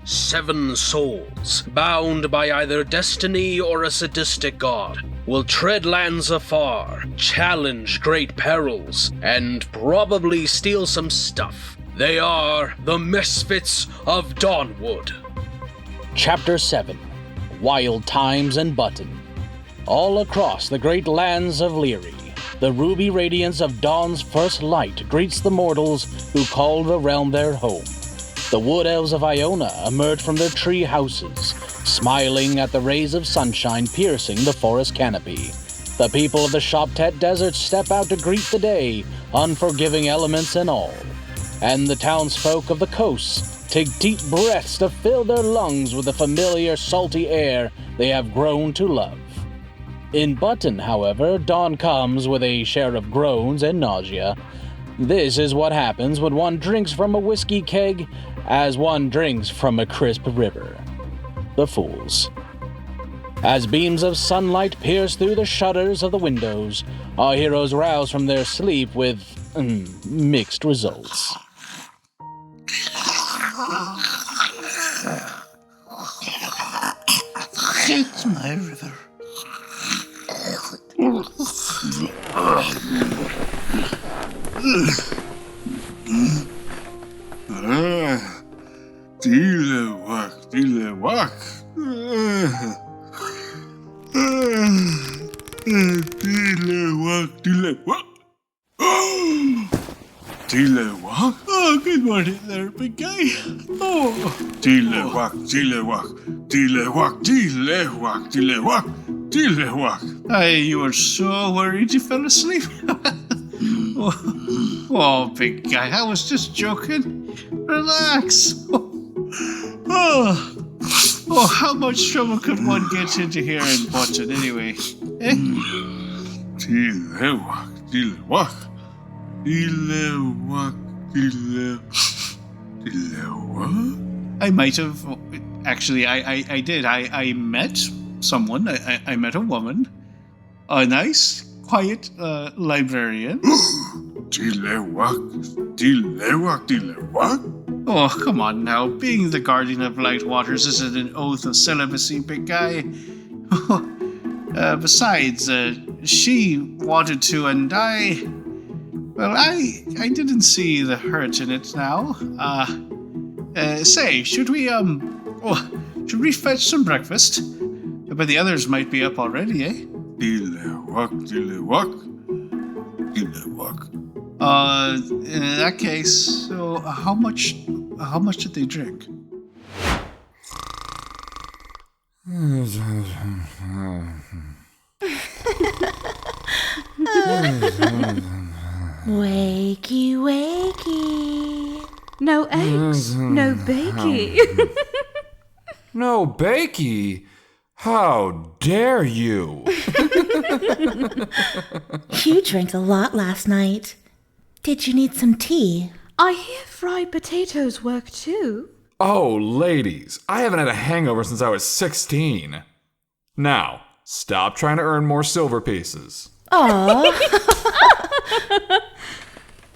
7 souls, bound by either destiny or a sadistic god, will tread lands afar, challenge great perils, and probably steal some stuff. They are the Misfits of Dawnwood. Chapter 7. Wild Times in Button. All across the great lands of Leary, the ruby radiance of dawn's first light greets the mortals who call the realm their home. The wood elves of Iona emerge from their tree houses, smiling at the rays of sunshine piercing the forest canopy. The people of the Shoptet Desert step out to greet the day, unforgiving elements and all. And the townsfolk of the coasts take deep breaths to fill their lungs with the familiar salty air they have grown to love. In Button, however, dawn comes with a share of groans and nausea. This is what happens when one drinks from a whiskey keg as one drinks from a crisp river. The Fools. As beams of sunlight pierce through the shutters of the windows, our heroes rouse from their sleep with mixed results. It's my river. Tilehuac, Tilehuac. Tilehuac, Tilehuac. Tilehuac? Oh, good morning there, big guy. Oh. Tilehuac, Tilehuac, Tilehuac, Tilehuac, Tilehuac, Tilehuac. You were so worried you fell asleep. Oh, big guy, I was just joking. Relax. Oh, how much trouble could one get into here in Button anyway? Eh? Tilehuac, Tilehuac, Tilehuac, Tilehuac. I might have, actually, I did. I met someone. I met a woman. A nice, quiet librarian. Tilehuac, Tilehuac, Tilehuac. Oh, come on now. Being the guardian of light waters isn't an oath of celibacy, big guy. Besides, she wanted to, and I didn't see the hurt in it now. Say, should we fetch some breakfast? But the others might be up already, eh? Tilehuac, Tilehuac, Tilehuac. In that case, so how much did they drink? Wakey, wakey. No eggs, no bakey. No bakey? How dare you? You drank a lot last night. Did you need some tea? I hear fried potatoes work too. Oh, ladies, I haven't had a hangover since I was 16. Now, stop trying to earn more silver pieces. Aww.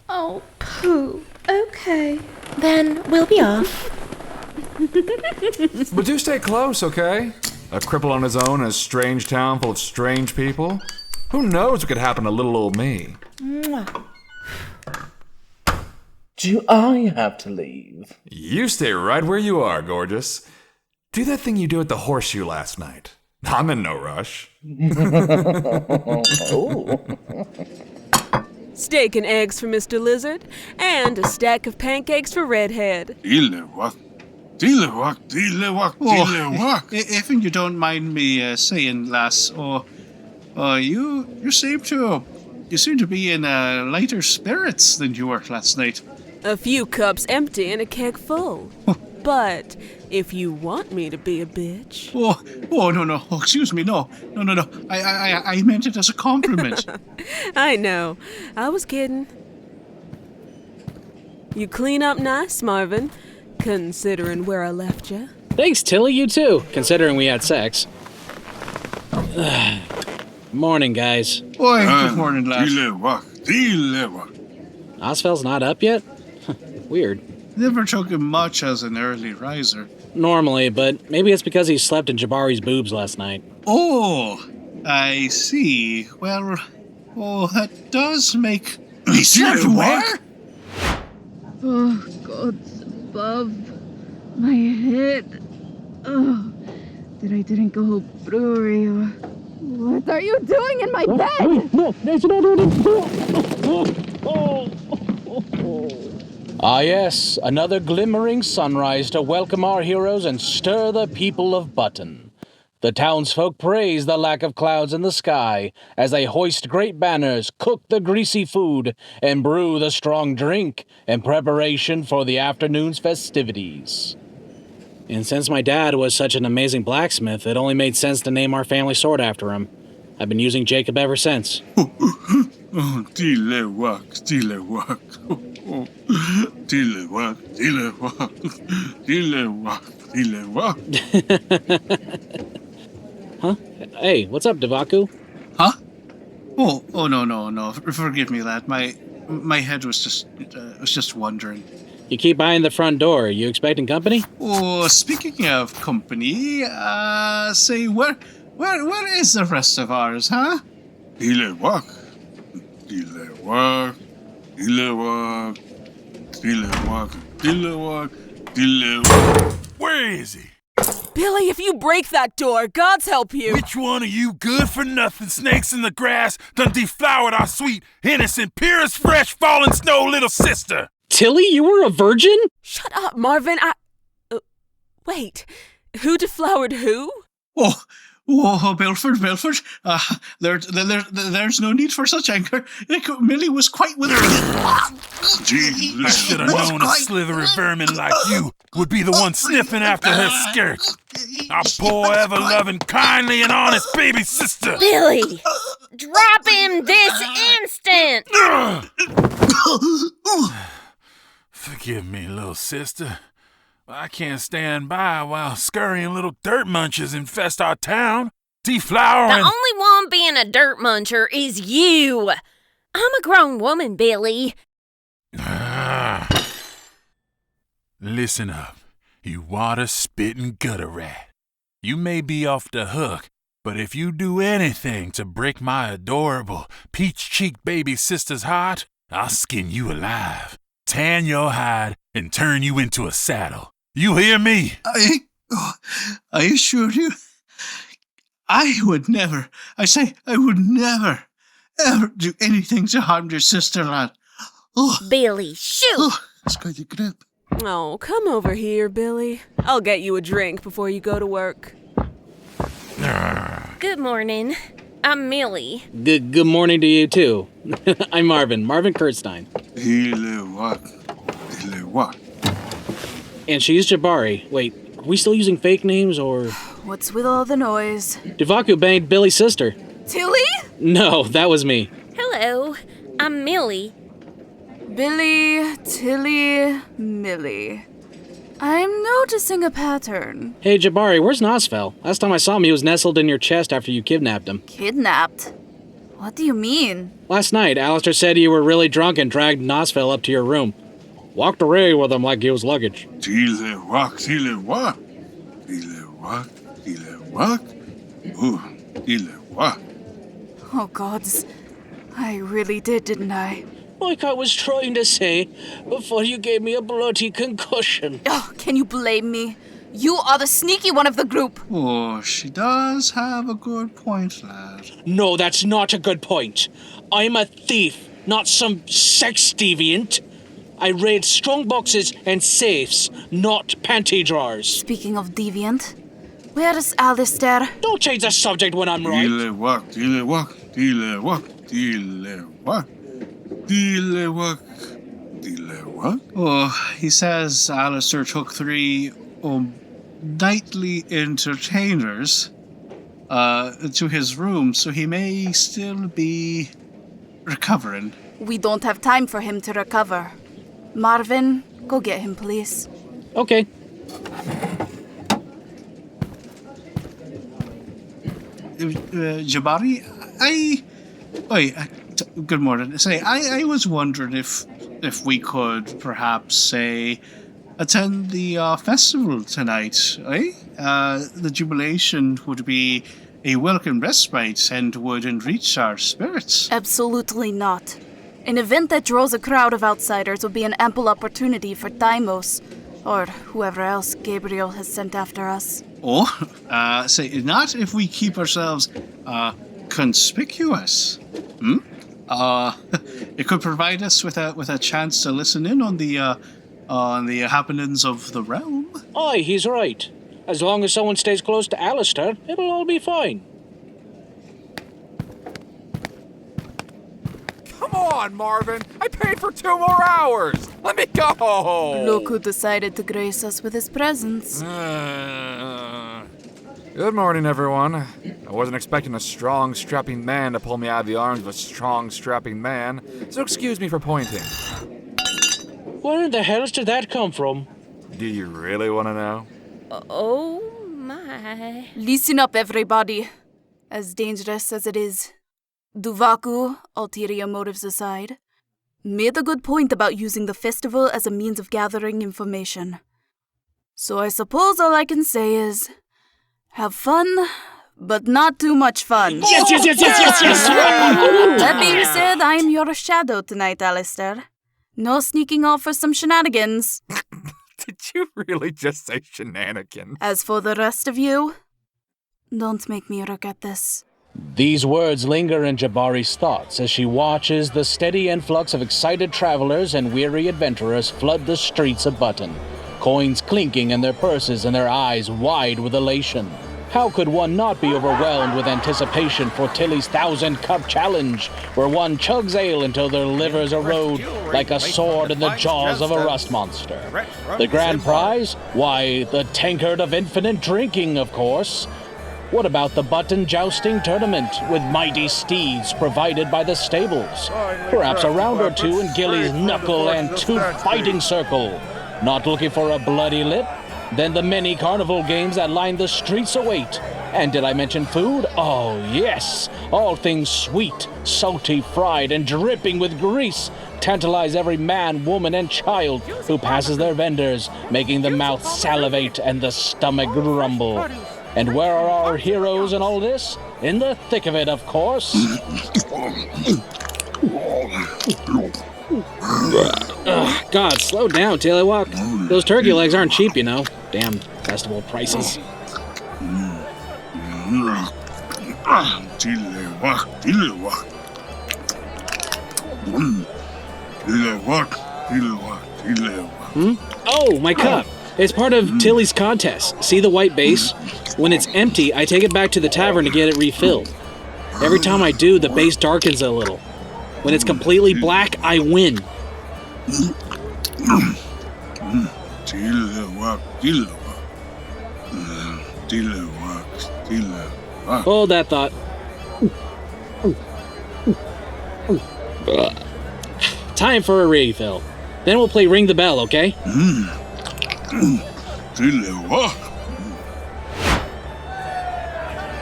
Oh, poo. Okay. Then we'll be off. But do stay close, okay? A cripple on his own in a strange town full of strange people? Who knows what could happen to little old me? Mwah. Do I have to leave? You stay right where you are, gorgeous. Do that thing you do at the horseshoe last night. I'm in no rush. Oh. Steak and eggs for Mr. Lizard, and a stack of pancakes for Redhead. Tilehuac, Tilehuac, Tilehuac, Tilehuac. If you don't mind me saying, lass, you seem to be in lighter spirits than you were last night. A few cups empty and a keg full. But if you want me to be a bitch... Oh, no. Oh, excuse me, no. I meant it as a compliment. I know. I was kidding. You clean up nice, Marvin, considering where I left you. Thanks, Tilly, you too, considering we had sex. Morning, guys. Boy, good morning, lass. Tilehuac, Tilehuac. Nazfel's not up yet? Weird. never took him much as an early riser. Normally, but maybe it's because he slept in Jabari's boobs last night. Oh, I see. Well, that does make me slept where? Oh, God's above my head. Oh, that I didn't go whole brewery or... What are you doing in my bed? No, Ah yes, another glimmering sunrise to welcome our heroes and stir the people of Button. The townsfolk praise the lack of clouds in the sky as they hoist great banners, cook the greasy food, and brew the strong drink in preparation for the afternoon's festivities. And since my dad was such an amazing blacksmith, it only made sense to name our family sword after him. I've been using Jacob ever since. Tilehuac, Tilehuac. Tilehuac, Tilehuac. Tilehuac, Tilehuac. Huh? Hey, what's up, Devaku? Huh? Oh, no. Forgive me, lad. My head was just wondering. You keep eyeing the front door. You expecting company? Oh, speaking of company, say, where is the rest of ours, huh? Tilehuac, Tilehuac, Tilehuac, Tilehuac, Tilehuac, Tilehuac. Where is he? Billy, if you break that door, God's help you. Which one of you good-for-nothing snakes in the grass done deflowered our sweet, innocent, pure as fresh fallen snow little sister? Tilly, you were a virgin? Shut up, Marvin. Wait, who deflowered who? Oh, Belford. There's no need for such anger. Millie was quite with I should have known a slithery vermin like you would be the one sniffing after her skirt. Our poor, ever-loving, kindly, and honest baby sister. Billy, drop him this instant! Forgive me, little sister. I can't stand by while scurrying little dirt munchers infest our town, deflowering. The only one being a dirt muncher is you. I'm a grown woman, Billy. Listen up, you water-spitting gutter rat. You may be off the hook, but if you do anything to break my adorable, peach-cheeked baby sister's heart, I'll skin you alive, tan your hide, and turn you into a saddle. You hear me? I assure you, I would never ever do anything to harm your sister, lad. Billy, shoot! It's got your grip. Oh, come over here, Billy. I'll get you a drink before you go to work. Good morning. I'm Millie. Good morning to you, too. I'm Marvin Kurstein. Tilehuac, Tilehuac. And she's Jabari. Wait, are we still using fake names, or...? What's with all the noise? Devaku banged Billy's sister. Tilly? No, that was me. Hello, I'm Millie. Billy, Tilly, Millie. I'm noticing a pattern. Hey, Jabari, where's Nazfel? Last time I saw him, he was nestled in your chest after you kidnapped him. Kidnapped? What do you mean? Last night, Alistair said you were really drunk and dragged Nazfel up to your room. Walked away with him like he was luggage. Tilehuac, Tilehuac. Tilehuac, Tilehuac. Ooh, Tilehuac. Oh, gods. I really did, didn't I? Like I was trying to say before you gave me a bloody concussion. Oh, can you blame me? You are the sneaky one of the group. Oh, she does have a good point, lad. No, that's not a good point. I'm a thief, not some sex deviant. I raid strong boxes and safes, not panty drawers. Speaking of deviant, where is Alistair? Don't change the subject when I'm right. Tilehuac, Tilehuac, Tilehuac, Tilehuac. Tilehuac, Tilehuac. Oh, he says Alistair took 3 nightly entertainers to his room, so he may still be recovering. We don't have time for him to recover. Marvin, go get him, please. Okay. Jabari, good morning. Say, I was wondering if we could perhaps say attend the festival tonight, eh? The jubilation would be a welcome respite and would enrich our spirits. Absolutely not. An event that draws a crowd of outsiders would be an ample opportunity for Deimos, or whoever else Gabriel has sent after us. Oh, say not if we keep ourselves conspicuous. It could provide us with a chance to listen in on the happenings of the realm. Aye, he's right. As long as someone stays close to Alistair, it'll all be fine. Come on, Marvin! I paid for 2 more hours! Let me go! Look who decided to grace us with his presence. Good morning, everyone. I wasn't expecting a strong, strapping man to pull me out of the arms of a strong, strapping man, so excuse me for pointing. Where in the hell did that come from? Do you really want to know? Oh my. Listen up, everybody. As dangerous as it is, Duvaku, ulterior motives aside, made a good point about using the festival as a means of gathering information. So I suppose all I can say is, have fun, but not too much fun. Yes! That being said, I am your shadow tonight, Alistair. No sneaking off for some shenanigans. Did you really just say shenanigans? As for the rest of you, don't make me regret this. These words linger in Jabari's thoughts as she watches the steady influx of excited travelers and weary adventurers flood the streets of Button, coins clinking in their purses and their eyes wide with elation. How could one not be overwhelmed with anticipation for Tilly's 1,000-cup challenge, where one chugs ale until their livers erode like a sword in the jaws of a rust monster? The grand prize? Why, the tankard of infinite drinking, of course. What about the Button jousting tournament with mighty steeds provided by the stables? Perhaps a round or two in Gilly's knuckle and tooth fighting circle. Not looking for a bloody lip? Then the many carnival games that line the streets await. And did I mention food? Oh, yes. All things sweet, salty, fried, and dripping with grease tantalize every man, woman, and child who passes their vendors, making the mouth salivate and the stomach grumble. And where are our heroes in all this? In the thick of it, of course. God, slow down, Tilehuac. Those turkey legs aren't cheap, you know. Damn festival prices. Tilehuac, Tilehuac. Tilehuac, Tilehuac, Tilehuac. Oh, my cup. It's part of Tilly's contest. See the white base? When it's empty, I take it back to the tavern to get it refilled. Every time I do, the base darkens a little. When it's completely black, I win. Tilehuac, Tilehuac. Tilehuac, Tilehuac. Hold that thought. Time for a refill. Then we'll play Ring the Bell, okay? Tilehuac.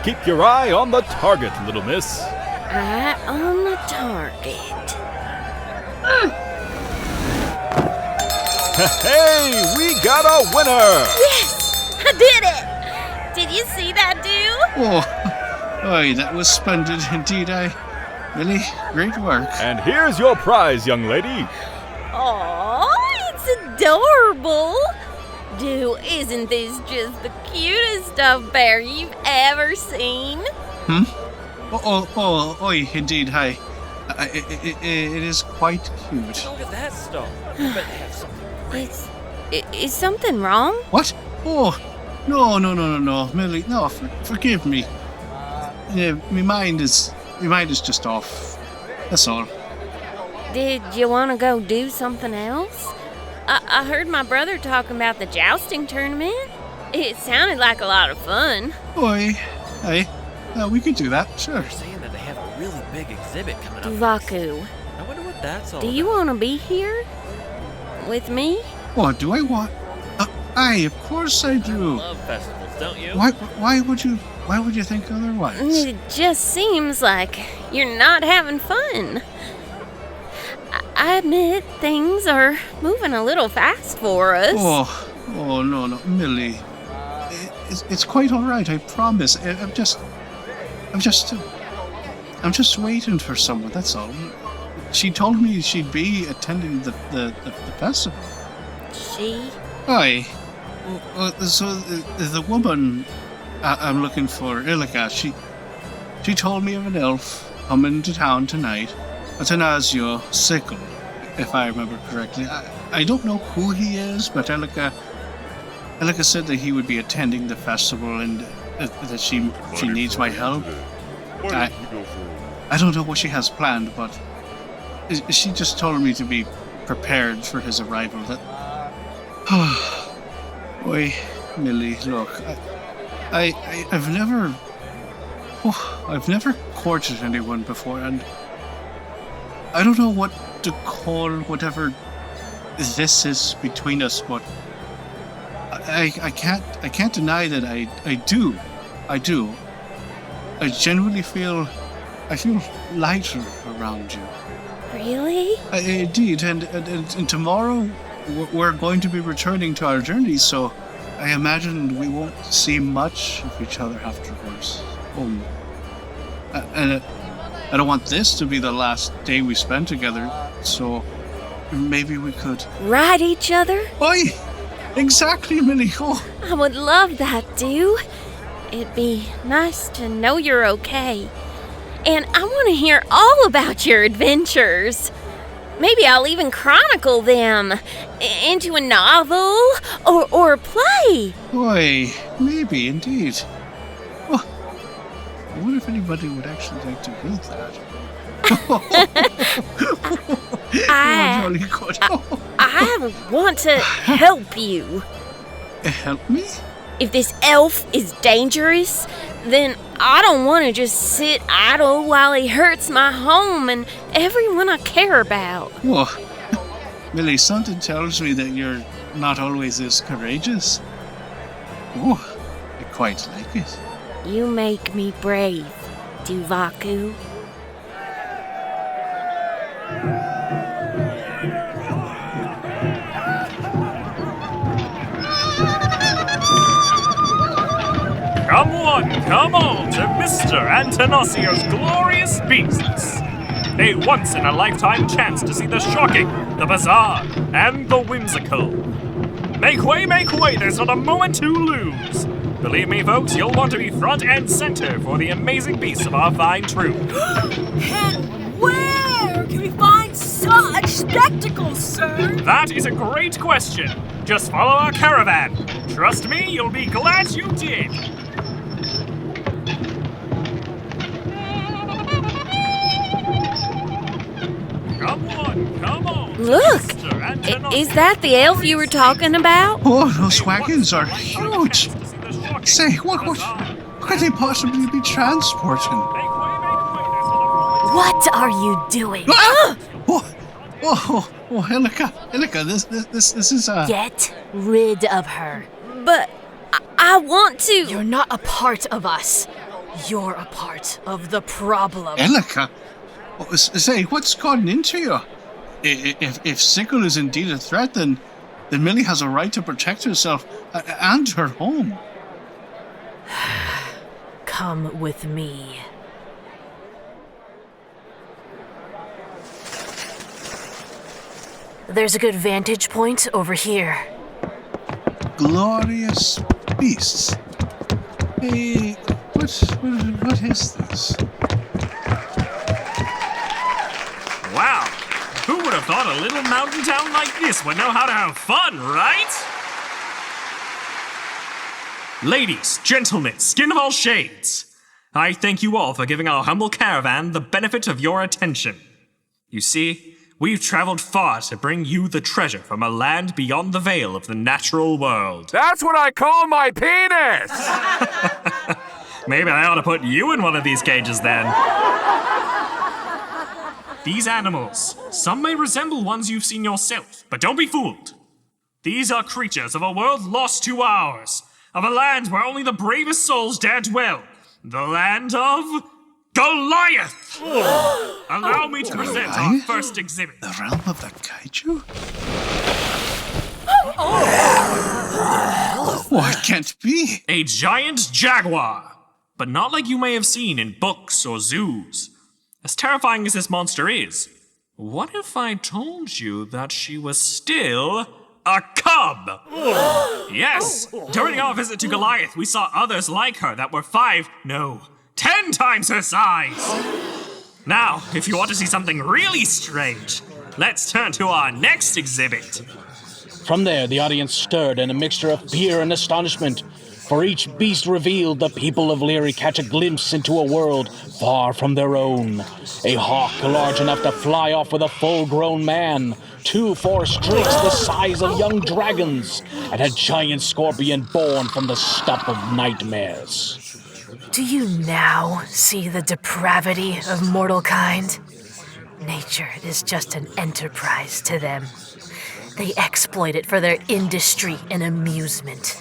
Keep your eye on the target, little miss. Eye on the target. Hey, we got a winner! Yes! I did it! Did you see that, dude? Oh, aye, that was splendid indeed. Really, great work. And here's your prize, young lady. Aw, it's adorable. Dude, isn't this just the cutest stuffed bear you've ever seen? Oh, indeed, hi. It is quite cute. Look at that stuff. I bet they have something great. Is something wrong? What? Oh, no, Millie, no, forgive me. My mind is just off. That's all. Did you want to go do something else? I heard my brother talking about the jousting tournament. It sounded like a lot of fun. Oi, hey, we could do that, sure. They're saying that they have a really big exhibit coming up. Vaku. I wonder what that's all Do about. you want to be here? With me? What do I want? Aye, of course I do. You love festivals, don't you? Why would you think otherwise? It just seems like you're not having fun. I admit things are moving a little fast for us. Oh, no, Millie. It's quite all right, I promise. I'm just waiting for someone, that's all. She told me she'd be attending the festival. She? Aye. So the woman I'm looking for, Ilika, she told me of an elf coming to town tonight. Antanasio, Sickle, if I remember correctly. I don't know who he is, but Ilika said that he would be attending the festival and that she needs my help. I don't know what she has planned, but she just told me to be prepared for his arrival. Oi, Millie, look, I've never courted anyone before, and I don't know what to call whatever this is between us, but I can't deny that I do. I genuinely feel lighter around you. Really? Indeed, and tomorrow we're going to be returning to our journey, so I imagine we won't see much of each other afterwards. And I don't want this to be the last day we spend together, so maybe we could ride each other? Oi! Exactly, Millie. Oh. I would love that, dude. It'd be nice to know you're okay. And I want to hear all about your adventures. Maybe I'll even chronicle them into a novel or a play. Oi, maybe indeed. Oh, I wonder if anybody would actually like to read that. I want to help you. Help me? If this elf is dangerous, then I don't want to just sit idle while he hurts my home and everyone I care about. Whoa. Millie, something tells me that you're not always this courageous. Oh, I quite like it. You make me brave, Duvaku. Come on to Mr. Antanasio's glorious beasts. A once-in-a-lifetime chance to see the shocking, the bizarre, and the whimsical. Make way, there's not a moment to lose. Believe me, folks, you'll want to be front and center for the amazing beasts of our fine troupe. And where can we find such spectacles, sir? That is a great question. Just follow our caravan. Trust me, you'll be glad you did. Come on. Look, is that the elf you were talking about? Oh, those wagons are huge. Say, what could they possibly be transporting? What are you doing? Ilika, this is a... Get rid of her. But I want to. You're not a part of us. You're a part of the problem. Ilika? Say, what's gotten into you? If Sickle is indeed a threat, then Millie has a right to protect herself and her home. Come with me. There's a good vantage point over here. Glorious beasts. Hey, what is this? Wow, who would have thought a little mountain town like this would know how to have fun, right? Ladies, gentlemen, skin of all shades, I thank you all for giving our humble caravan the benefit of your attention. You see, we've traveled far to bring you the treasure from a land beyond the veil of the natural world. That's what I call my penis! Maybe I ought to put you in one of these cages then. These animals, some may resemble ones you've seen yourself, but don't be fooled. These are creatures of a world lost to ours, of a land where only the bravest souls dare dwell, the land of Goliath! Allow me to present our Goliath? first exhibit. The realm of the kaiju? Oh, it can't be. A giant jaguar. But not like you may have seen in books or zoos. As terrifying as this monster is, what if I told you that she was still a cub? Yes, during our visit to Goliath, we saw others like her that were 10 times her size. Now, if you want to see something really strange, let's turn to our next exhibit. From there, the audience stirred in a mixture of fear and astonishment. For each beast revealed, the people of Leary catch a glimpse into a world far from their own. A hawk large enough to fly off with a full-grown man, 2 forest drakes the size of young dragons, and a giant scorpion born from the stuff of nightmares. Do you now see the depravity of mortal kind? Nature is just an enterprise to them. They exploit it for their industry and amusement.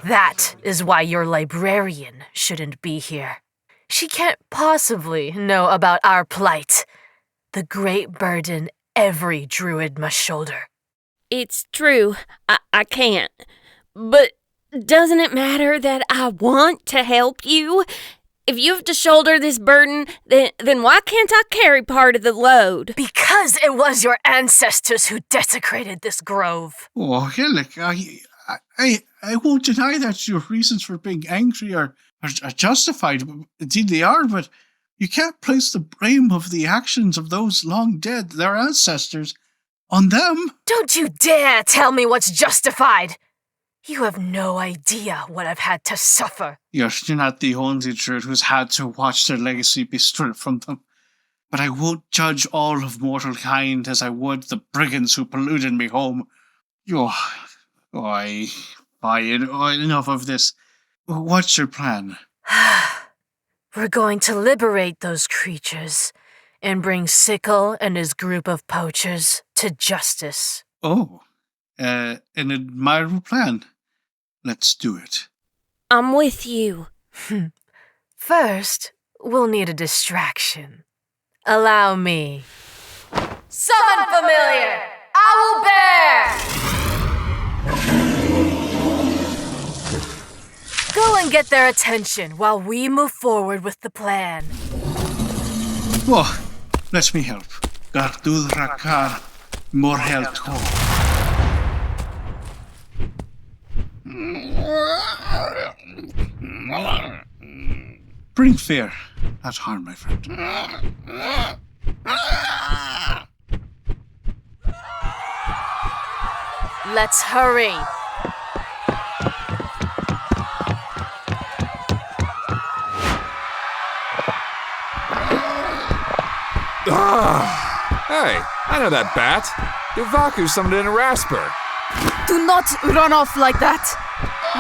That is why your librarian shouldn't be here. She can't possibly know about our plight, the great burden every druid must shoulder. It's true, I can't. But doesn't it matter that I want to help you? If you have to shoulder this burden, then why can't I carry part of the load? Because it was your ancestors who desecrated this grove. Oh, Hillick, I won't deny that your reasons for being angry are justified. Indeed they are, but you can't place the blame of the actions of those long dead, their ancestors, on them. Don't you dare tell me what's justified! You have no idea what I've had to suffer. You're not the only druid who's had to watch their legacy be stripped from them. But I won't judge all of mortal kind as I would the brigands who polluted me home. Enough of this. What's your plan? We're going to liberate those creatures and bring Sickle and his group of poachers to justice. Oh, an admirable plan. Let's do it. I'm with you. First, we'll need a distraction. Allow me. Summon familiar! Owlbear! Go and get their attention while we move forward with the plan. Oh, let me help. Gardur Rakar, more help too. Bring fear, not harm, my friend. Let's hurry. Hey, I know that bat. Duvaku summoned in a rasper. Do not run off like that.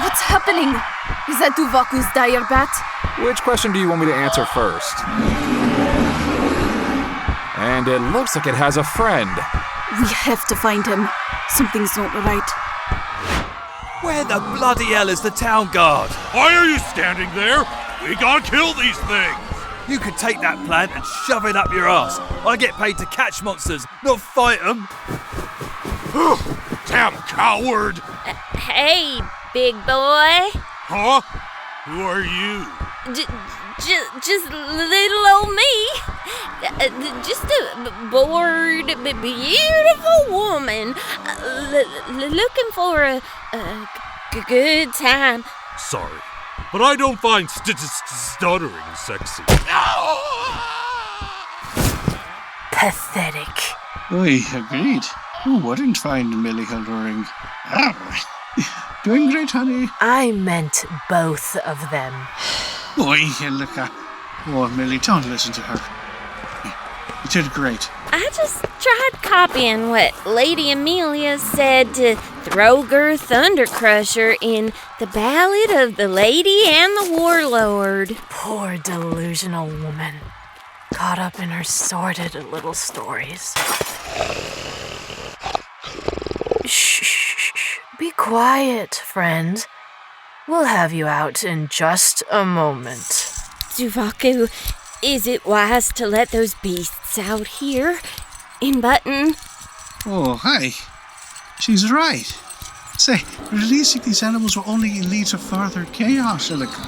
What's happening? Is that Duvaku's dire bat? Which question do you want me to answer first? And it looks like it has a friend. We have to find him. Something's not right. Where the bloody hell is the town guard? Why are you standing there? We gotta kill these things! You could take that plant and shove it up your ass. I get paid to catch monsters, not fight them. Damn coward! Hey, big boy. Huh? Who are you? Just little old me. Just a bored, beautiful woman looking for a good time. Sorry, but I don't find stuttering sexy. Pathetic. Oi, agreed. Who wouldn't find Millie alluring? Doing great, honey. I meant both of them. Oi, look at... Oh, Millie, don't listen to her. You did great. I just tried copying what Lady Amelia said to Throger Thundercrusher in The Ballad of the Lady and the Warlord. Poor delusional woman. Caught up in her sordid little stories. Shh. Be quiet, friend. We'll have you out in just a moment. Duvaku, Is it wise to let those beasts out here in Button? Oh, hi. She's right. Say, releasing these animals will only lead to further chaos, Illica.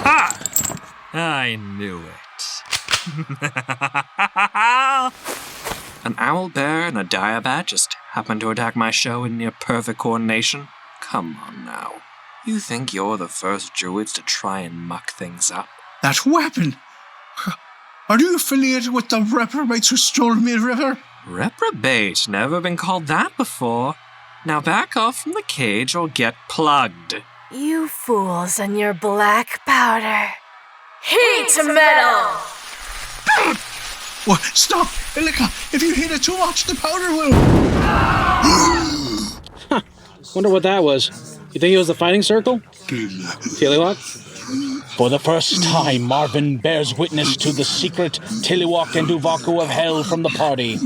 Ha! I knew it. An owl bear and a diabat just happened to attack my show in near perfect coordination? Come on now. You think you're the first druids to try and muck things up? That weapon! Are you affiliated with the reprobates who stole Mid River? Reprobate? Never been called that before. Now back off from the cage or get plugged. You fools and your black powder. Heat metal! What? Stop! Illica, if you hit it too much, the powder will... Wonder what that was. You think it was the fighting circle? Tilehuac? For the first time, Marvin bears witness to the secret Tilehuac and Duvaku of hell from the party.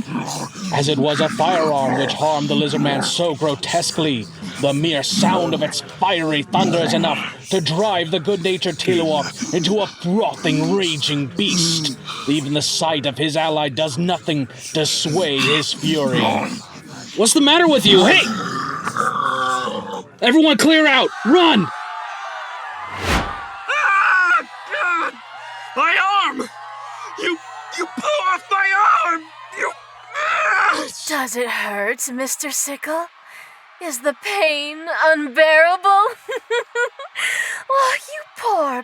As it was a firearm which harmed the lizardman so grotesquely, the mere sound of its fiery thunder is enough to drive the good-natured Tilehuac into a frothing, raging beast. Even the sight of his ally does nothing to sway his fury. What's the matter with you? Hey! Everyone clear out! Run! My arm! You blew off my arm! Does it hurt, Mr. Sickle? Is the pain unbearable? Oh, you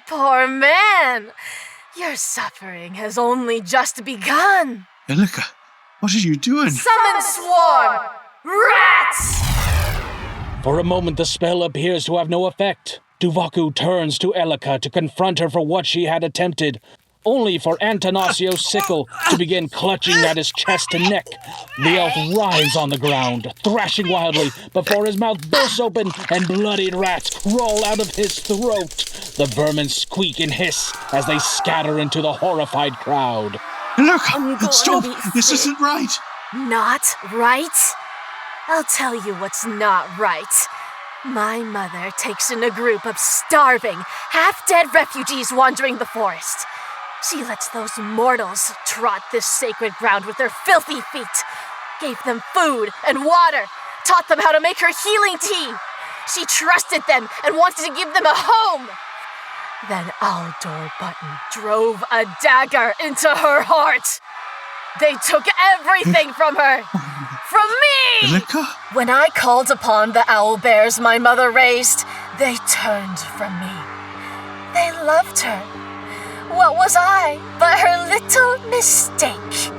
poor man. Your suffering has only just begun. Illica, what are you doing? Summon swarm! Rats! For a moment, the spell appears to have no effect. Duvaku turns to Illica to confront her for what she had attempted, only for Antanasio's sickle to begin clutching at his chest and neck. The elf writhes on the ground, thrashing wildly, before his mouth bursts open and bloodied rats roll out of his throat. The vermin squeak and hiss as they scatter into the horrified crowd. Illica, stop! This isn't right! Not right? I'll tell you what's not right. My mother takes in a group of starving, half-dead refugees wandering the forest. She lets those mortals trot this sacred ground with their filthy feet, gave them food and water, taught them how to make her healing tea. She trusted them and wanted to give them a home. Then Aldor Button drove a dagger into her heart. They took everything from her. From me! Illica? When I called upon the owl bears my mother raised, they turned from me. They loved her. What was I but her little mistake?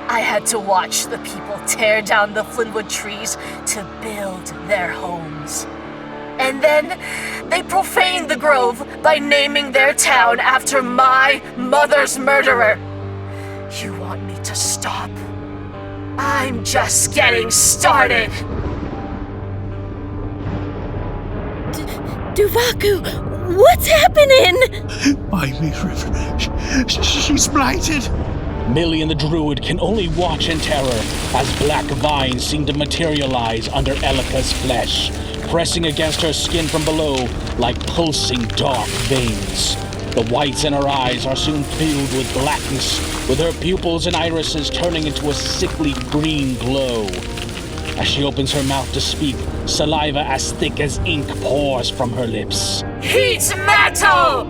I had to watch the people tear down the Flintwood trees to build their homes. And then they profaned the grove by naming their town after my mother's murderer. You want me to stop? I'm just getting started. Duvaku, what's happening? My Mid River, she's blighted. Millie and the druid can only watch in terror as black vines seem to materialize under Illica's flesh, pressing against her skin from below like pulsing dark veins. The whites in her eyes are soon filled with blackness, with her pupils and irises turning into a sickly green glow. As she opens her mouth to speak, saliva as thick as ink pours from her lips. Heat metal!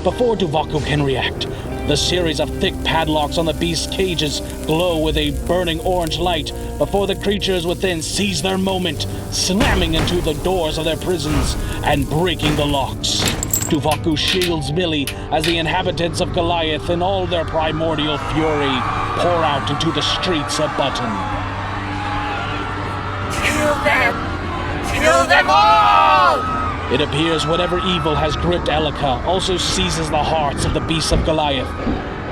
Before Duvaku can react, the series of thick padlocks on the beast's cages glow with a burning orange light before the creatures within seize their moment, slamming into the doors of their prisons and breaking the locks. Duvaku shields Millie as the inhabitants of Goliath in all their primordial fury pour out into the streets of Button. Kill them! Kill them all! It appears whatever evil has gripped Illica also seizes the hearts of the beasts of Goliath.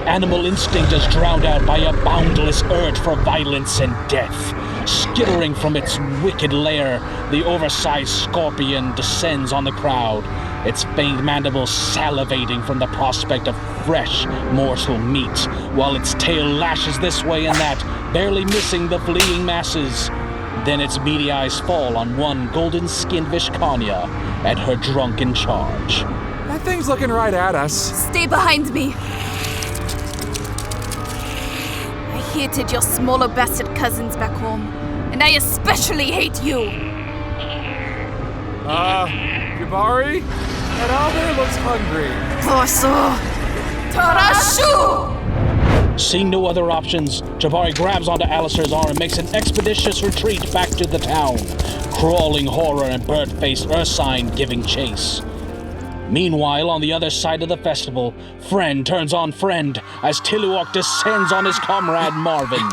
Animal instinct is drowned out by a boundless urge for violence and death. Skittering from its wicked lair, the oversized scorpion descends on the crowd, its faint mandibles salivating from the prospect of fresh morsel meat, while its tail lashes this way and that, barely missing the fleeing masses. Then its beady eyes fall on one golden-skinned Vishkanya and her drunken charge. That thing's looking right at us. Stay behind me. I hated your smaller bastard cousins back home, and I especially hate you. Jabari? That owlbear looks hungry. Torso! Tarashu! Seeing no other options, Jabari grabs onto Alistair's arm and makes an expeditious retreat back to the town, crawling horror and bird-faced Ursine giving chase. Meanwhile, on the other side of the festival, friend turns on friend as Tilehuac descends on his comrade Marvin.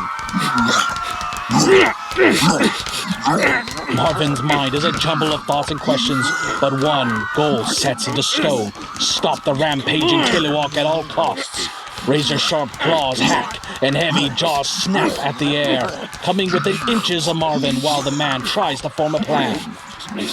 Marvin's mind is a jumble of thoughts and questions, but one goal sets into stone: stop the rampaging Tilehuac at all costs. Razor-sharp claws hack and heavy jaws snap at the air, coming within inches of Marvin while the man tries to form a plan.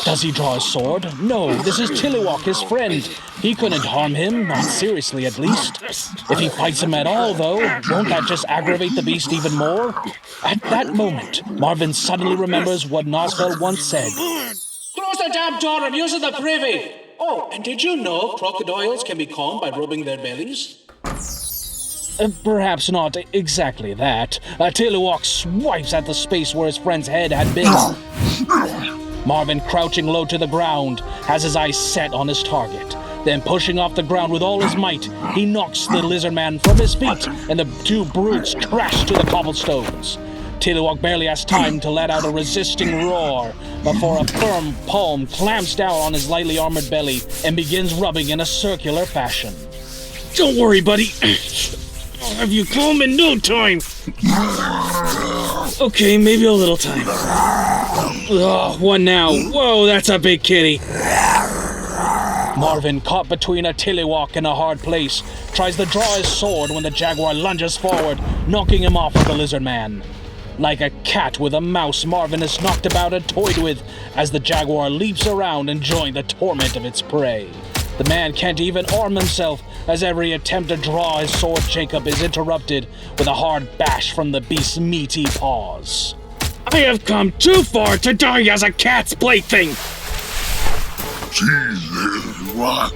Does he draw his sword? No, this is Tilehuac, his friend. He couldn't harm him, not seriously at least. If he fights him at all, though, won't that just aggravate the beast even more? At that moment, Marvin suddenly remembers what Nazfel once said. Close the damn door, I'm using the privy! Oh, and did you know crocodiles can be calmed by rubbing their bellies? Perhaps not exactly that. Tilehuac swipes at the space where his friend's head had been. Marvin, crouching low to the ground, has his eyes set on his target. Then, pushing off the ground with all his might, he knocks the lizard man from his feet, and the two brutes crash to the cobblestones. Tilehuac barely has time to let out a resisting roar before a firm palm clamps down on his lightly armored belly and begins rubbing in a circular fashion. Don't worry, buddy. I'll have you calm in no time. Okay, maybe a little time. Oh, what now? Whoa, that's a big kitty. Marvin, caught between a Tilehuac and a hard place, tries to draw his sword when the jaguar lunges forward, knocking him off of the lizard man. Like a cat with a mouse, Marvin is knocked about and toyed with as the jaguar leaps around, enjoying the torment of its prey. The man can't even arm himself, as every attempt to draw his sword Jacob is interrupted with a hard bash from the beast's meaty paws. I have come too far to die as a cat's plaything! Tilehuac.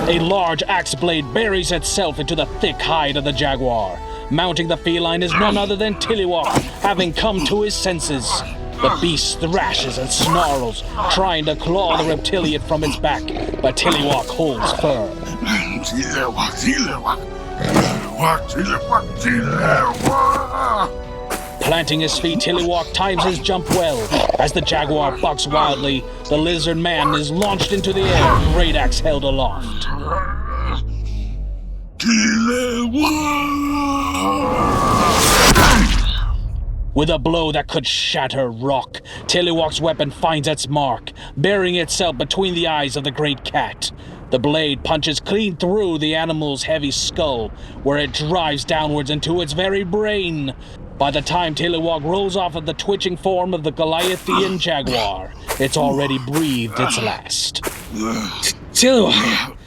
A large axe blade buries itself into the thick hide of the jaguar. Mounting the feline is none other than Tilehuac, having come to his senses. The beast thrashes and snarls, trying to claw the reptilian from its back, but Tilehuac holds firm. Tilehuac, Tilehuac. Tilehuac, Tilehuac, Tilehuac. Planting his feet, Tilehuac times his jump well. As the jaguar bucks wildly, the lizard man is launched into the air, great axe held aloft. With a blow that could shatter rock, Tilehuac's weapon finds its mark, burying itself between the eyes of the great cat. The blade punches clean through the animal's heavy skull, where it drives downwards into its very brain. By the time Tilehuac rolls off of the twitching form of the Goliathian jaguar, it's already breathed its last. Tilehuac,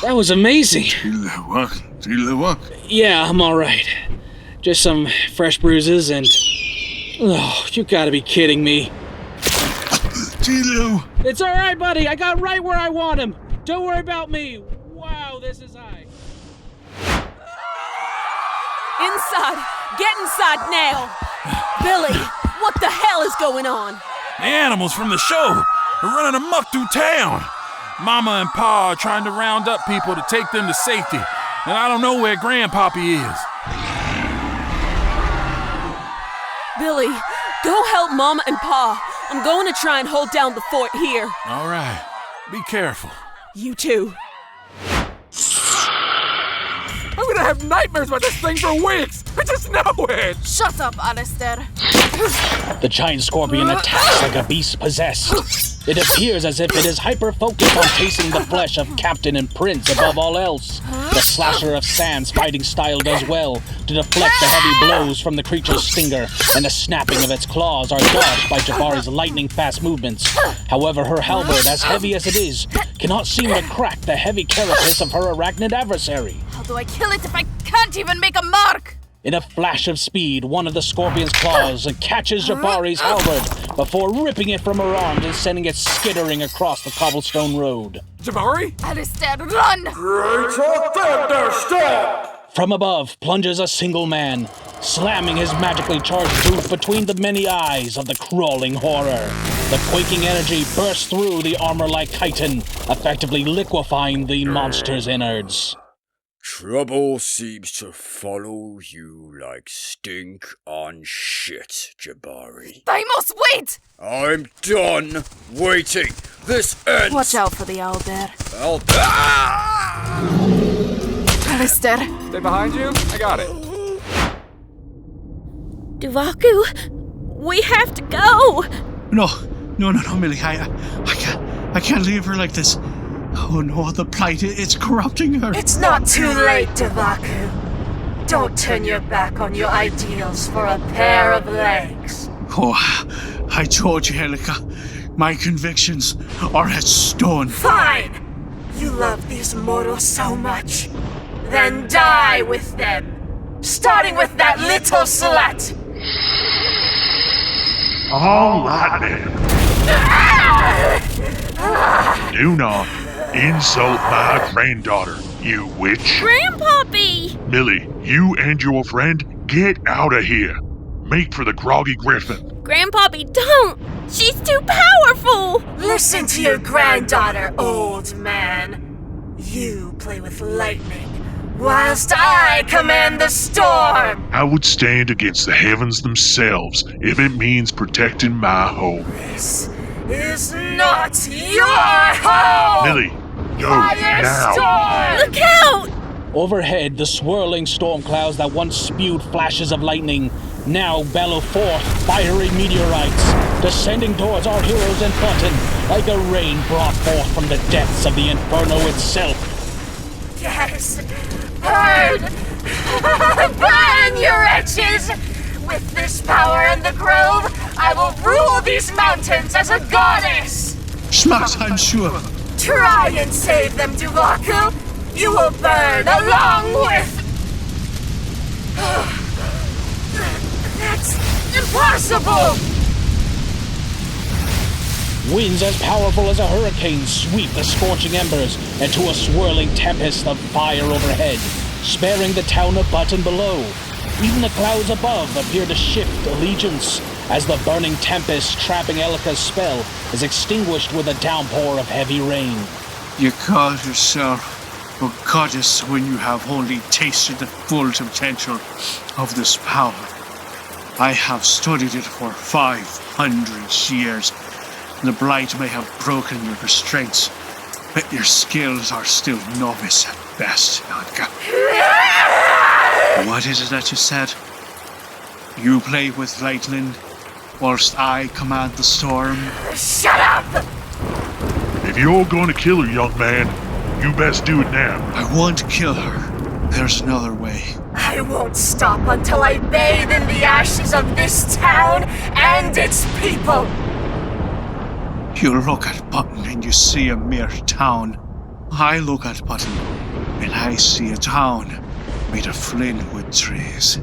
that was amazing. Tilehuac, Tilehuac. Yeah, I'm alright. Just some fresh bruises and... Oh, you gotta be kidding me. Tilehuac. It's alright, buddy. I got right where I want him. Don't worry about me. Wow, this is high. Inside! Get inside now! Billy, what the hell is going on? The animals from the show are running amok through town. Mama and Pa are trying to round up people to take them to safety, and I don't know where Grandpoppy is. Billy, go help Mama and Pa. I'm going to try and hold down the fort here. All right, be careful. You too. I'm gonna have nightmares about this thing for weeks! I just know it! Shut up, Alistair. The giant scorpion attacks like a beast possessed. It appears as if it is hyper-focused on tasting the flesh of Captain and Prince above all else. The slasher of Sand's fighting style does well to deflect the heavy blows from the creature's stinger, and the snapping of its claws are dodged by Jabari's lightning-fast movements. However, her halberd, as heavy as it is, cannot seem to crack the heavy carapace of her arachnid adversary. How do I kill it if I can't even make a mark? In a flash of speed, one of the scorpion's claws catches Jabari's halberd before ripping it from her arms and sending it skittering across the cobblestone road. Jabari? Alistair, run! From above plunges a single man, slamming his magically charged boot between the many eyes of the crawling horror. The quaking energy bursts through the armor-like chitin, effectively liquefying the monster's innards. Trouble seems to follow you like stink on shit, Jabari. I must wait! I'm done waiting. This ends. Watch out for the owlbear. Alistair. Stay behind you? I got it. Duvaku, we have to go! No, Millie. I can't leave her like this. Oh no, the plight, it's corrupting her. It's not too late, Duvaku. Don't turn your back on your ideals for a pair of legs. Oh, I told you, Helica. My convictions are at stone. Fine! You love these mortals so much. Then die with them. Starting with that little slut. All right then. Do not insult my granddaughter, you witch. Grandpoppy! Millie, you and your friend, get out of here. Make for the groggy griffin. Grandpoppy, don't! She's too powerful! Listen to your granddaughter, old man. You play with lightning, whilst I command the storm. I would stand against the heavens themselves if it means protecting my home. This is not your home! Millie, go now. Firestorm! Look out! Overhead, the swirling storm clouds that once spewed flashes of lightning now bellow forth fiery meteorites, descending towards our heroes in Button like a rain brought forth from the depths of the inferno itself. Yes! Burn! Burn, you wretches! With this power and the grove, I will rule these mountains as a goddess! Smart, I'm sure. Try and save them, Duvaku! You will burn along with... That's impossible! Winds as powerful as a hurricane sweep the scorching embers into a swirling tempest of fire overhead, sparing the town of Button below. Even the clouds above appear to shift allegiance as the burning tempest trapping Elika's spell is extinguished with a downpour of heavy rain. You call yourself a goddess when you have only tasted the full potential of this power. I have studied it for 500 years. The blight may have broken your restraints, but your skills are still novice at best, Elika. What is it that you said? You play with lightning, whilst I command the storm? Shut up! If you're going to kill her, young man, you best do it now. I won't kill her. There's another way. I won't stop until I bathe in the ashes of this town and its people. You look at Button and you see a mere town. I look at Button and I see a town made of flintwood trees.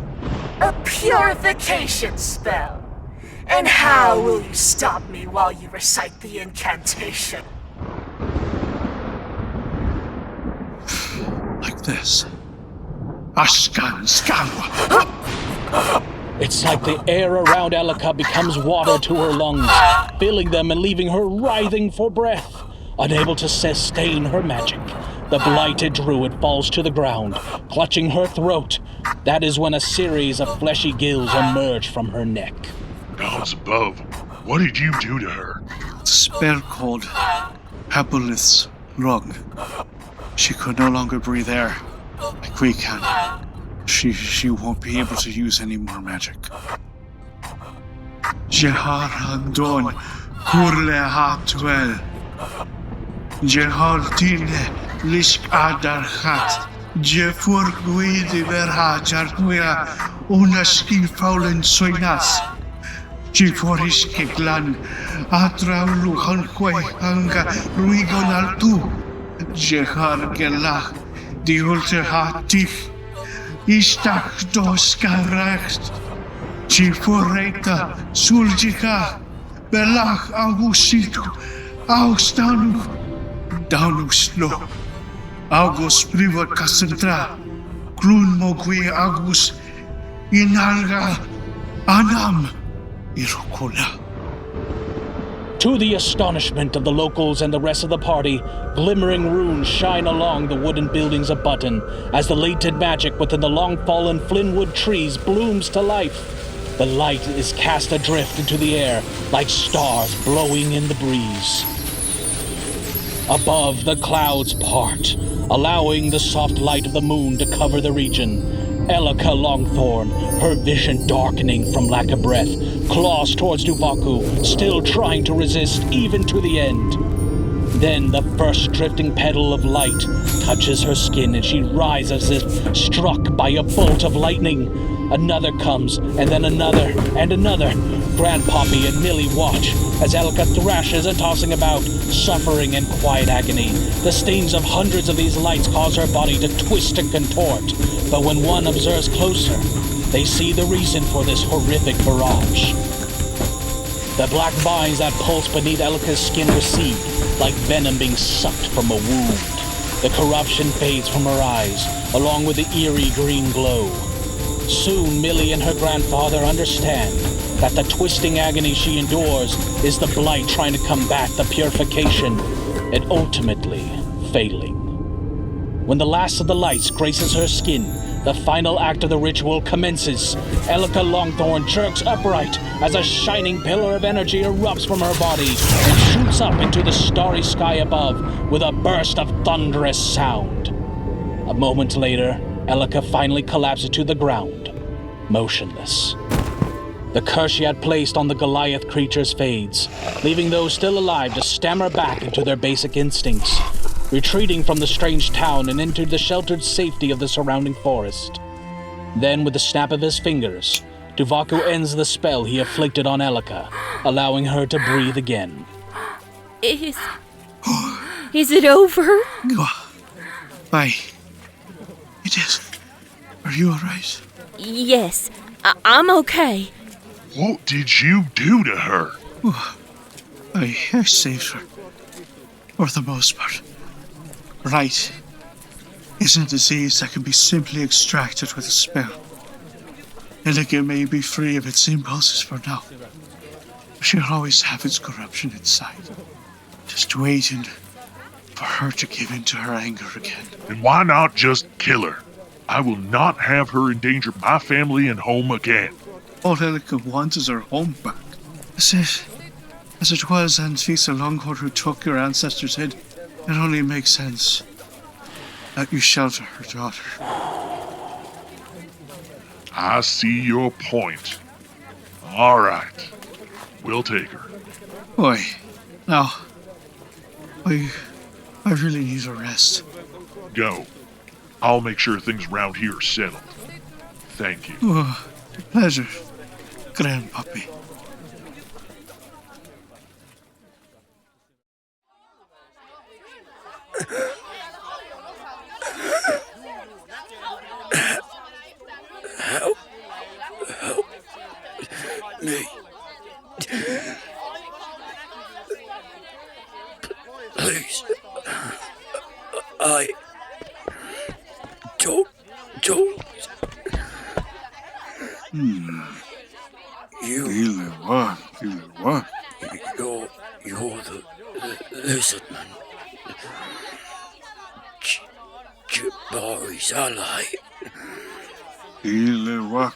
A purification spell. And how will you stop me while you recite the incantation? Like this. Ashkan Skanwa. It's like the air around Elika becomes water to her lungs, filling them and leaving her writhing for breath. Unable to sustain her magic, the blighted druid falls to the ground, clutching her throat. That is when a series of fleshy gills emerge from her neck. Gods above, what did you do to her? The spell called Hepalith's lung. She could no longer breathe air like we can. She won't be able to use any more magic. Jehar Andon Kurle Hatwell. Jehar Tine Lishk Adar Hat. Jefur Guidi Verha Jarquia Unaski Faulen Soinas. Jeforish Keklan Atraulu Hanque Hanga Ruigonal Tu. Jehar Gelach Diulte Hatich. Istak doskarecht. Chifureta suljika. Belach augusitu. Austanu. Daunuslo. August privat kasentra. Klun mogwi August. Inalga. Anam. Irukula. To the astonishment of the locals and the rest of the party, glimmering runes shine along the wooden buildings of Button as the latent magic within the long-fallen Flynwood trees blooms to life. The light is cast adrift into the air like stars blowing in the breeze. Above, the clouds part, allowing the soft light of the moon to cover the region. Elika Longthorn, her vision darkening from lack of breath, claws towards Duvaku, still trying to resist even to the end. Then the first drifting petal of light touches her skin and she rises as if struck by a bolt of lightning. Another comes, and then another, and another. Grandpoppy and Millie watch as Elika thrashes and tossing about, suffering in quiet agony. The stings of hundreds of these lights cause her body to twist and contort. But when one observes closer, they see the reason for this horrific barrage. The black vines that pulse beneath Elika's skin recede, like venom being sucked from a wound. The corruption fades from her eyes, along with the eerie green glow. Soon, Millie and her grandfather understand that the twisting agony she endures is the blight trying to combat the purification, and ultimately failing. When the last of the lights graces her skin, the final act of the ritual commences. Elika Longthorn jerks upright as a shining pillar of energy erupts from her body and shoots up into the starry sky above with a burst of thunderous sound. A moment later, Elika finally collapses to the ground, motionless. The curse she had placed on the Goliath creatures fades, leaving those still alive to stammer back into their basic instincts, retreating from the strange town and into the sheltered safety of the surrounding forest. Then, with the snap of his fingers, Duvaku ends the spell he afflicted on Elika, allowing her to breathe again. Is it over? Bye. It is. Are you alright? Yes, I'm okay. What did you do to her? I saved her. For the most part. Right isn't a disease that can be simply extracted with a spell. Elika may be free of its impulses for now, but she'll always have its corruption inside, just waiting for her to give in to her anger again. And why not just kill her? I will not have her endanger my family and home again. All Elika wants is her home back. As it was Antanasio Longhorn who took your ancestor's head, it only makes sense that you shelter her daughter. I see your point. All right. We'll take her. Boy, now, I really need a rest. Go. I'll make sure things around here are settled. Thank you. Oh, pleasure, Grandpoppy. Help me. Please. I don't. Tilehuac. You're the lizard man. Jabari's ally. Tilehuac.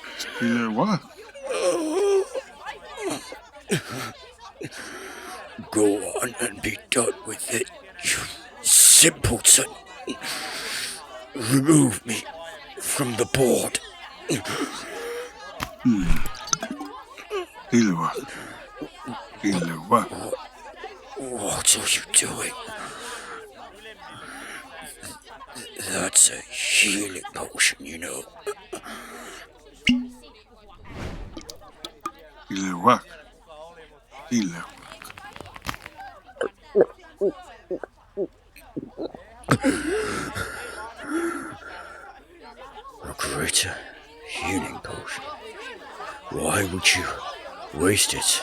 Go on and be done with it, you simpleton. Remove me from the board. Tilehuac. What are you doing? That's a healing potion, you know. Tilehuac. greater healing potion. Why would you waste it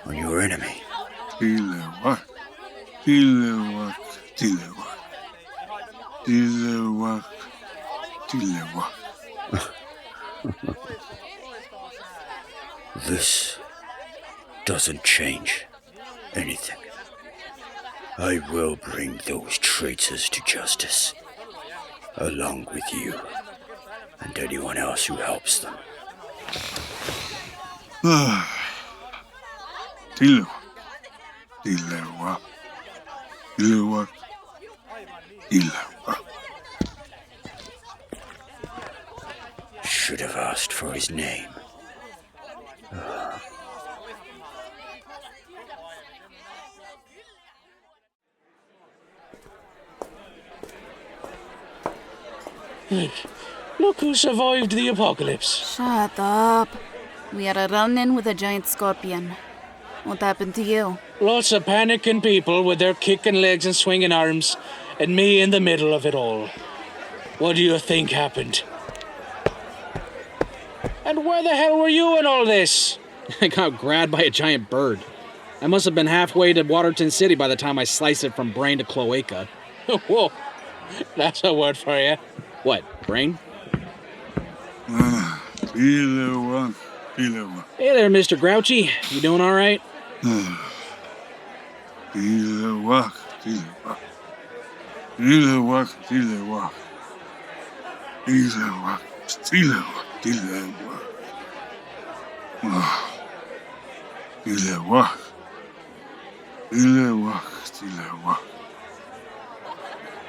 on your enemy? Tilehuac, Tilehuac, Tilehuac. Tilehuac, Tilehuac. This doesn't change anything. I will bring those traitors to justice, along with you and anyone else who helps them. Tilehuac, Tilehuac, Tilehuac, Tilehuac. Should have asked for his name. Look who survived the apocalypse. Shut up. We had a run-in with a giant scorpion. What happened to you? Lots of panicking people with their kicking legs and swinging arms, and me in the middle of it all. What do you think happened? And where the hell were you in all this? I got grabbed by a giant bird. I must have been halfway to Waterton City by the time I sliced it from brain to cloaca. Whoa, that's a word for you. What, brain? Tilehuac, Tilehuac. Hey there, Mr. Grouchy. You doing all right? Tilehuac, Tilehuac. Tilehuac, Tilehuac. Tilehuac, Tilehuac, Tilehuac. Tilehuac. Tilehuac, Tilehuac.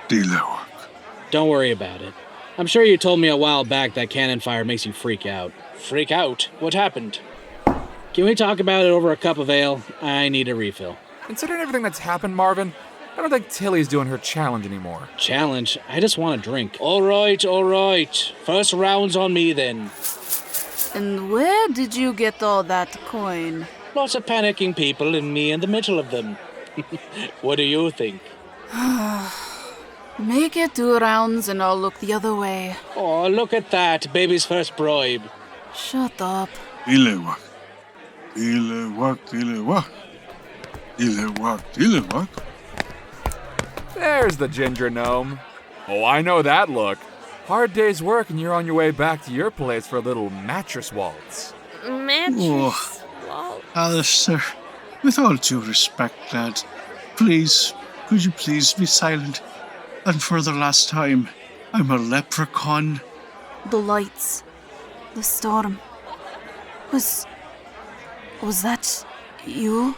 Tilehuac. Don't worry about it. I'm sure you told me a while back that cannon fire makes you freak out. Freak out? What happened? Can we talk about it over a cup of ale? I need a refill. Considering everything that's happened, Marvin, I don't think Tilly's doing her challenge anymore. Challenge? I just want a drink. All right. First round's on me then. And where did you get all that coin? Lots of panicking people and me in the middle of them. What do you think? Make it 2 rounds and I'll look the other way. Oh, look at that. Baby's first bribe. Shut up. Tilehuac. Tilehuac, Tilehuac. Tilehuac, Tilehuac. There's the ginger gnome. Oh, I know that look. Hard day's work and you're on your way back to your place for a little mattress waltz. Mattress waltz? Alistair, with all due respect, lad, please, could you please be silent? And for the last time, I'm a leprechaun. The lights. The storm. Was that you,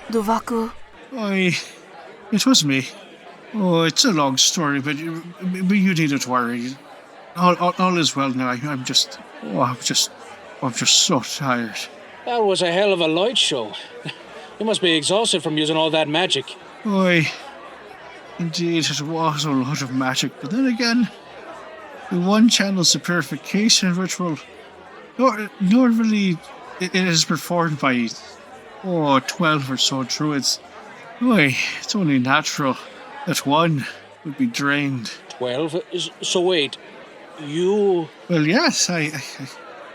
Duvaku? It was me. Oh, it's a long story, but you needn't worry. All is well now. I'm just so tired. That was a hell of a light show. You must be exhausted from using all that magic. Indeed, it was a lot of magic, but then again, the one channels the purification ritual. Normally, it is performed by 12 or so druids. It's only natural that one would be drained. 12? So wait, you... Well, yes,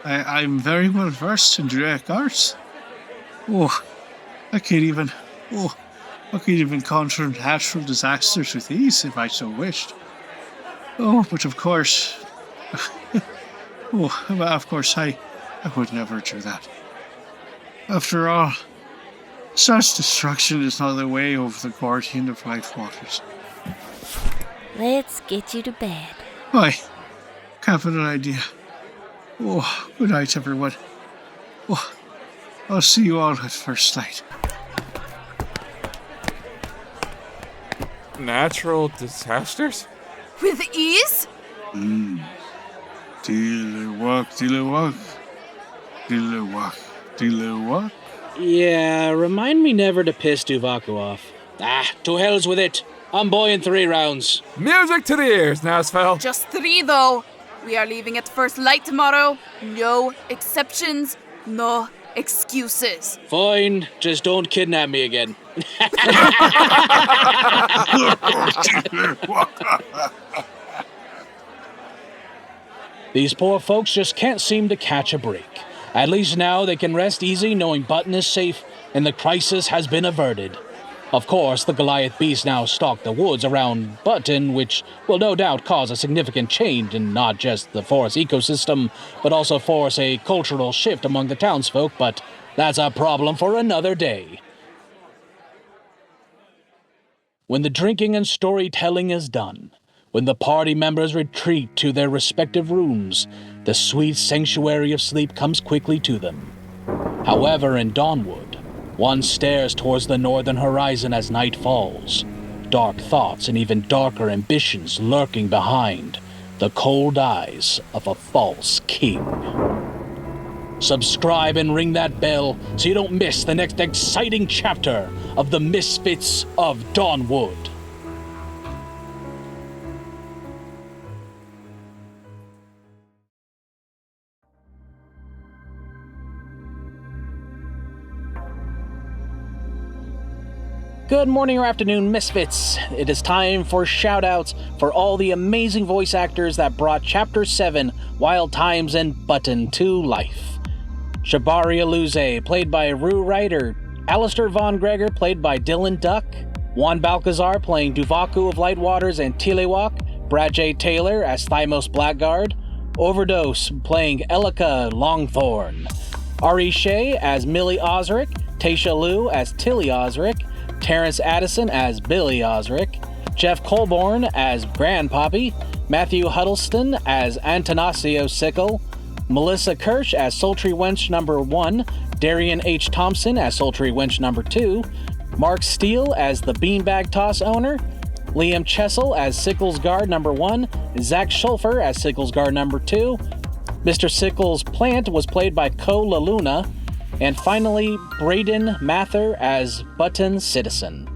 I'm very well versed in Druidic arts. I can't even conjure natural disasters with ease if I so wished. But of course... I would never do that. After all, such destruction is not the way of the guardian of light waters. Let's get you to bed. Capital idea. Good night, everyone. I'll see you all at first light. Natural disasters? With ease? Tilehuac, Tilehuac. Tilehuac, Tilehuac. Yeah, remind me never to piss Duvaku off. To hells with it. I'm buying 3 rounds. Music to the ears, Nazfel. Just 3, though. We are leaving at first light tomorrow. No exceptions, no excuses. Fine, just don't kidnap me again. These poor folks just can't seem to catch a break. At least now they can rest easy knowing Button is safe and the crisis has been averted. Of course, the Goliath beasts now stalk the woods around Button, which will no doubt cause a significant change in not just the forest ecosystem, but also force a cultural shift among the townsfolk, but that's a problem for another day. When the drinking and storytelling is done, when the party members retreat to their respective rooms, the sweet sanctuary of sleep comes quickly to them. However, in Dawnwood, one stares towards the northern horizon as night falls, dark thoughts and even darker ambitions lurking behind the cold eyes of a false king. Subscribe and ring that bell so you don't miss the next exciting chapter of the Misfits of Dawnwood. Good morning or afternoon, Misfits. It is time for shoutouts for all the amazing voice actors that brought Chapter 7, Wild Times and Button to life. Jabari Iluze, played by RYDER, Alistair Von Gregor, played by Dylan Duck, Juan Balcazar, playing Duvaku of Lightwaters and Tilehuac, Brad J. Taylor as Thymos Blackguard, Overdose, playing Elika Longthorn, Ari Shea as Millie Osric, Tasha Liu as Tilly Osric, Terrance Addison as Billy Osric, Jeff Colborne as Grandpoppy, Matthew Huddleston as Antanasio Sickle, Melissa KERSH as Sultry Wench number 1, Darian H. Thompson as Sultry Wench number 2, Mark Steele as the Beanbag Toss owner, Liam Chessel as Sickle's Guard number 1, ZACK SHULFER as Sickle's Guard number 2, Mr. Sickle's plant was played by Co La Luna, and finally, BRAEDON Mather as Button Citizen.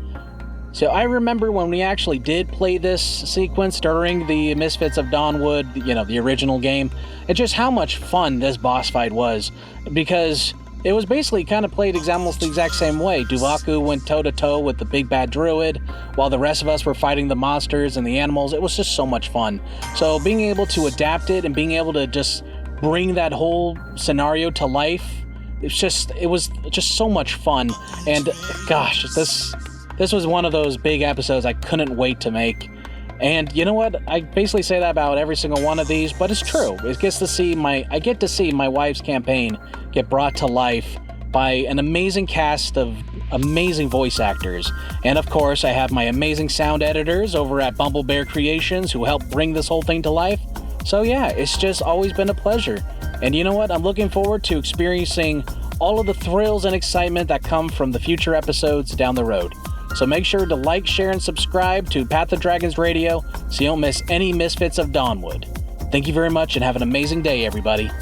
So I remember when we actually did play this sequence during the Misfits of Dawnwood, the original game, and just how much fun this boss fight was, because it was basically kind of played almost the exact same way. Duvaku went toe-to-toe with the big bad druid, while the rest of us were fighting the monsters and the animals. It was just so much fun. So being able to adapt it and being able to just bring that whole scenario to life, it was just so much fun. And gosh, this was one of those big episodes I couldn't wait to make. And you know what? I basically say that about every single one of these, but it's true. I get to see my wife's campaign get brought to life by an amazing cast of amazing voice actors. And of course, I have my amazing sound editors over at BUMBLEBEAR Creations who help bring this whole thing to life. So yeah, it's just always been a pleasure. And you know what? I'm looking forward to experiencing all of the thrills and excitement that come from the future episodes down the road. So make sure to like, share, and subscribe to Path of Dragons Radio so you don't miss any Misfits of Dawnwood. Thank you very much and have an amazing day, everybody.